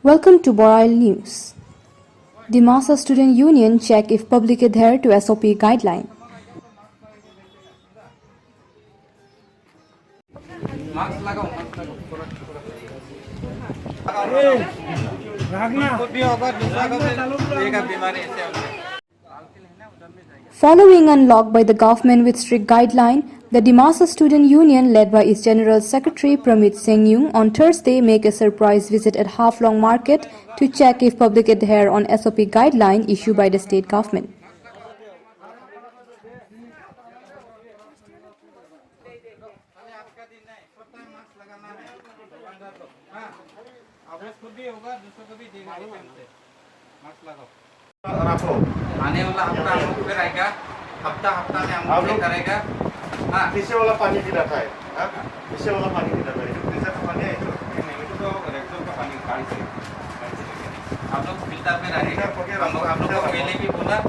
Welcome to Boral News. The Master Student Union check if public adhere to SOP guideline. Following unlock by the government with strict guideline, the Dimasa Student Union led by its General Secretary Pramit Sengyung on Thursday make a surprise visit at Haflong Market to check if public adhere on SOP guideline issued by the state government. आने वाला हफ्ता हम लोग फिर आएगा हफ्ता हफ्ता में हम लोग करेगा हाँ पीछे वाला पानी की रखा है हाँ पीछे वाला पानी की रखा है फ्रीजर का पानी है नहीं तो रेक्टो का पानी गाड़ी से आप लोग फिल्टर में रहेगा आप लोग को पहले भी बोला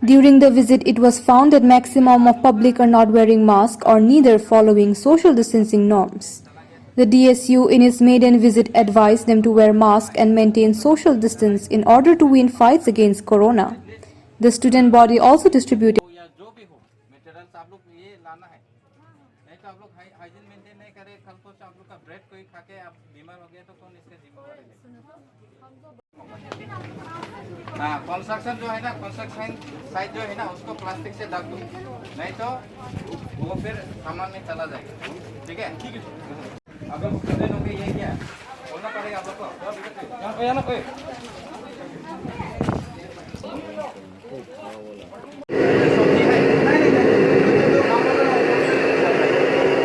During the visit, it was found that maximum of public are not wearing masks or neither following social distancing norms. The DSU in its maiden visit advised them to wear masks and maintain social distance in order to win fights against corona. The student body also distributed या जो भी हो materials आप लोग ये लाना है नहीं तो आप लोग हाइजीन मेंटेन नहीं करे कल को आप लोग का ब्रेड कोई खा के आप बीमार हो गए तो कौन इसके जिम्मेवारी है हाँ कंस्ट्रक्शन जो है ना कंस्ट्रक्शन साइट जो है ना उसको प्लास्टिक से ढक दो नहीं तो वो फिर सामान में चला जाएगा ठीक है आप लोग स्टूडेंट होंगे ये क्या बोलना पड़ेगा आप लोग को यहाँ ना कोई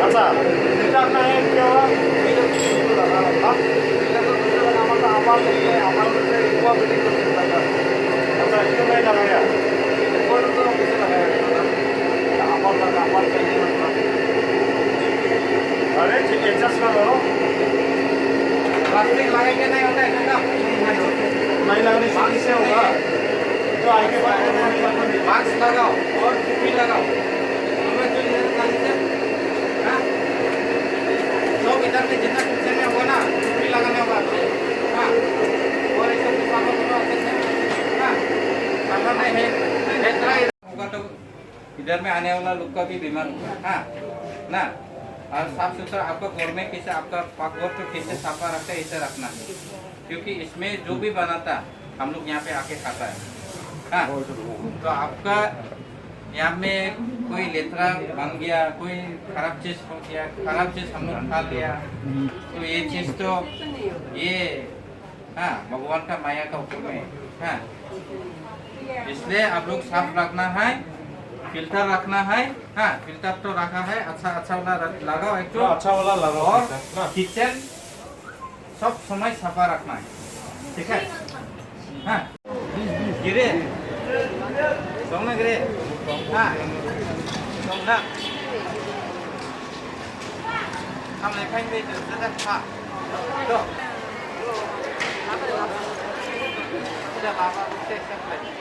अच्छा फ्रीजर का है क्या अच्छा क्यों नहीं लगाया अरे एडजस्ट करो प्लास्टिक लगाएंगे नहीं होता है नहीं लगाने से किससे होगा तो आगे मास्क लगाओ और टोपी लगाओ सब इधर में जितना कुछ में होगा ना टोपी लगाने होगा हाँ और ऐसे कुछ सामान होगा हाँ सामान नहीं है इतना होगा तो इधर में आने वाला लोग का भी बीमार होगा हाँ ना और साफ सुथरा आपका घर में कैसे आपका पाकघर तो कैसे साफा रखता है ऐसे रखना है क्योंकि इसमें जो भी बनाता हम लोग यहाँ पे आके खाता है हाँ तो आपका यहाँ में कोई लेथरा बन गया कोई खराब चीज हो गया खराब चीज हम लोग खा लिया तो ये चीज तो ये हाँ भगवान का माया का हुक्म है हाँ इसलिए आप लोग साफ रखना है फिल्टर रखना है हाँ फिल्टर तो रखा है अच्छा वाला लगाओ एक तो अच्छा वाला लगाओ और किचन सब समय सफा रखना है ठीक है हाँ गिरे सोना गिरे हाँ सोना हम लिखेंगे जैसे हाँ तो उधर बाबा उसे सब ले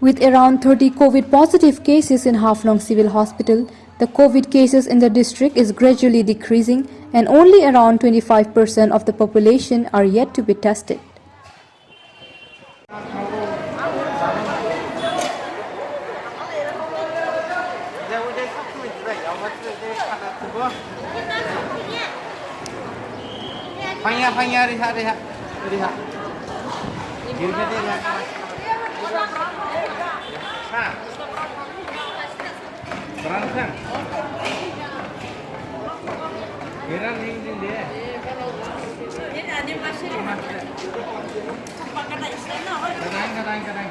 With around 30 COVID positive cases in Haflong Civil Hospital, the COVID cases in the district is gradually decreasing and only around 25% of the population are yet to be tested. Fanya rehat. Kiri ke dia. Ha. Berantem. Geran ni dia. Ini ada masih. Pakai tak istana. Kadang.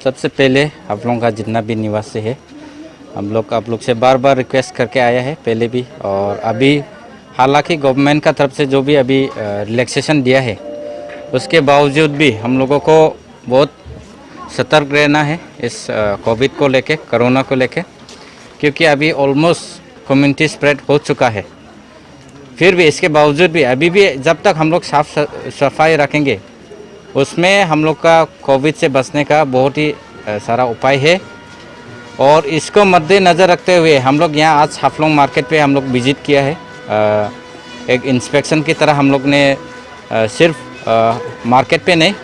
सबसे पहले आप लोगों का जितना भी निवासी है, हम लोग आप लोग से बार बार रिक्वेस्ट करके आया है पहले भी और अभी। हालांकि गवर्नमेंट का तरफ से जो भी अभी रिलैक्सेशन दिया है, उसके बावजूद भी हम लोगों को बहुत सतर्क रहना है इस कोविड को लेके, कोरोना को लेके, क्योंकि अभी ऑलमोस्ट कम्युनिटी स्प्रेड हो चुका है। फिर भी इसके बावजूद भी अभी भी जब तक हम लोग साफ सफाई रखेंगे, उसमें हम लोग का कोविड से बचने का बहुत ही सारा उपाय है। और इसको मद्देनज़र रखते हुए हम लोग यहाँ आज हाफलोंग मार्केट पे हम लोग विजिट किया है। एक इंस्पेक्शन की तरह हम लोग ने सिर्फ मार्केट पे नहीं,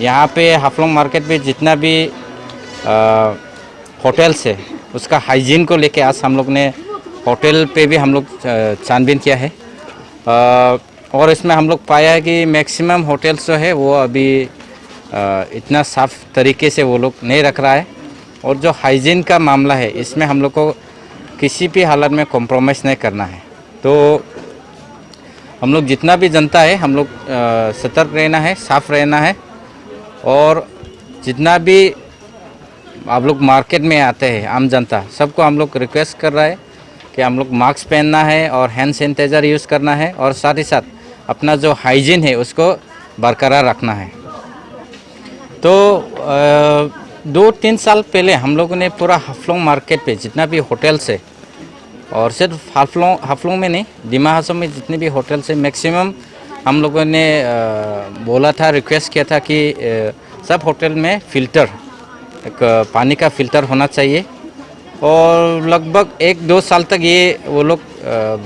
यहाँ पे हाफलोंग मार्केट पे जितना भी होटल्स है उसका हाइजीन को लेके आज हम लोग ने होटल पे भी हम लोग छानबीन किया है। और इसमें हम लोग पाया है कि मैक्सिमम होटल्स जो है वो अभी इतना साफ़ तरीके से वो लोग नहीं रख रहा है। और जो हाइजीन का मामला है, इसमें हम लोग को किसी भी हालत में कॉम्प्रोमाइज़ नहीं करना है। तो हम लोग जितना भी जनता है, हम लोग सतर्क रहना है, साफ़ रहना है। और जितना भी आप लोग मार्केट में आते हैं, आम जनता, सबको हम लोग रिक्वेस्ट कर रहा है कि हम लोग मास्क पहनना है और हैंड सैनिटाइज़र यूज़ करना है और साथ ही साथ अपना जो हाइजीन है उसको बरकरार रखना है। तो 2-3 साल पहले हम लोगों ने पूरा हाफलोंग मार्केट पे जितना भी होटल्स है, और सिर्फ हाफलोंग में नहीं, दिमा हासों में जितने भी होटल्स है, मैक्सिमम हम लोगों ने बोला था, रिक्वेस्ट किया था कि सब होटल में फ़िल्टर, एक पानी का फ़िल्टर होना चाहिए। और लगभग 1-2 साल तक ये वो लोग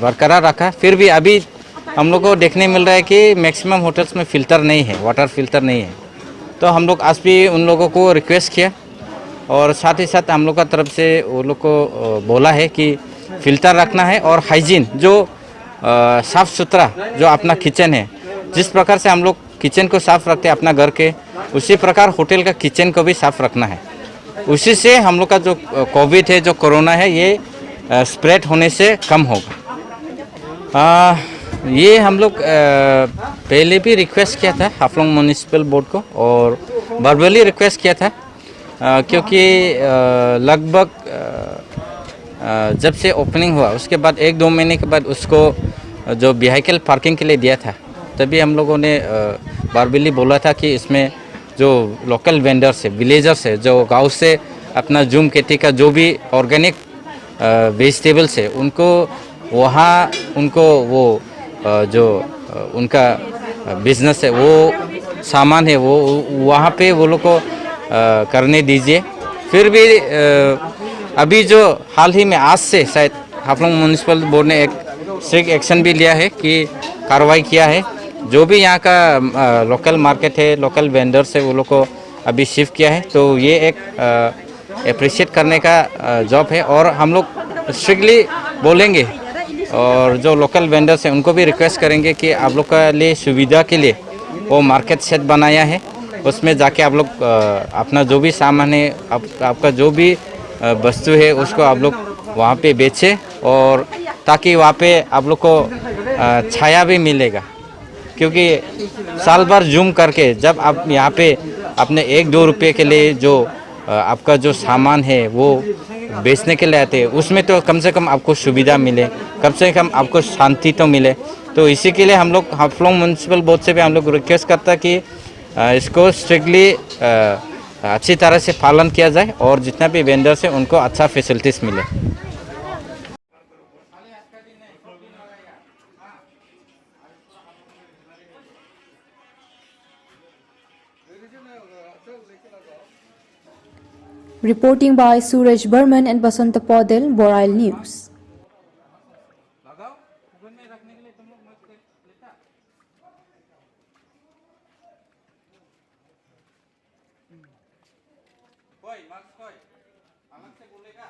बरकरार रखा। फिर भी अभी हम लोग को देखने मिल रहा है कि मैक्सिमम होटल्स में फ़िल्टर नहीं है, वाटर फ़िल्टर नहीं है। तो हम लोग आज भी उन लोगों को रिक्वेस्ट किया और साथ ही साथ हम लोग का तरफ से वो लोग को बोला है कि फ़िल्टर रखना है और हाइजीन जो साफ़ सुथरा जो अपना किचन है, जिस प्रकार से हम लोग किचन को साफ़ रखते हैं अपना घर के, उसी प्रकार होटल का किचन को भी साफ़ रखना है। उसी से हम लोग का जो कोविड है, जो कोरोना है, ये स्प्रेड होने से कम होगा। ये हम लोग पहले भी रिक्वेस्ट किया था हाफलोंग म्यूनिसिपल बोर्ड को और वर्बली रिक्वेस्ट किया था, क्योंकि लगभग जब से ओपनिंग हुआ उसके बाद 1-2 महीने के बाद उसको जो व्हीकल पार्किंग के लिए दिया था, तभी हम लोगों ने वर्बली बोला था कि इसमें जो लोकल वेंडर्स है, विलेजर्स है, जो गांव से अपना जूम खेती का जो भी ऑर्गेनिक वेजिटेबल्स है, उनको वहाँ उनको वो जो उनका बिजनेस है, वो सामान है, वो वहाँ पे वो लोग को करने दीजिए। फिर भी अभी जो हाल ही में आज से शायद हाफलोंग म्यूनिसिपल बोर्ड ने एक स्ट्रिक्ट एक्शन भी लिया है कि कार्रवाई किया है। जो भी यहाँ का लोकल मार्केट है, लोकल वेंडर्स है, वो लोग को अभी शिफ्ट किया है। तो ये एक अप्रिशिएट करने का जॉब है और हम लोग स्ट्रिक्टली बोलेंगे और जो लोकल वेंडर्स हैं उनको भी रिक्वेस्ट करेंगे कि आप लोग का लिए सुविधा के लिए वो मार्केट सेट बनाया है, उसमें जाके आप लोग अपना जो भी सामान है, आपका जो भी वस्तु है, उसको आप लोग वहाँ पे बेचें और ताकि वहाँ पे आप लोग को छाया भी मिलेगा। क्योंकि साल भर जूम करके जब आप यहाँ पे अपने 1-2 रुपये के लिए जो आपका जो सामान है वो बेचने के लिए आते हैं, उसमें तो कम से कम आपको सुविधा मिले, कम से कम आपको शांति तो मिले। तो इसी के लिए हम लोग हाफलोंग म्यूनिसिपल बोर्ड से भी हम लोग रिक्वेस्ट करता है कि इसको स्ट्रिक्टली अच्छी तरह से पालन किया जाए और जितना भी वेंडर्स हैं उनको अच्छा फैसिलिटीज़ मिले। Reporting by Suraj Burman and Basanta Podel, Boral News. लगाओ ओवन में रखने के लिए तुम लोग मत लेता। कोई मास्क कोई अलग से बोलेगा।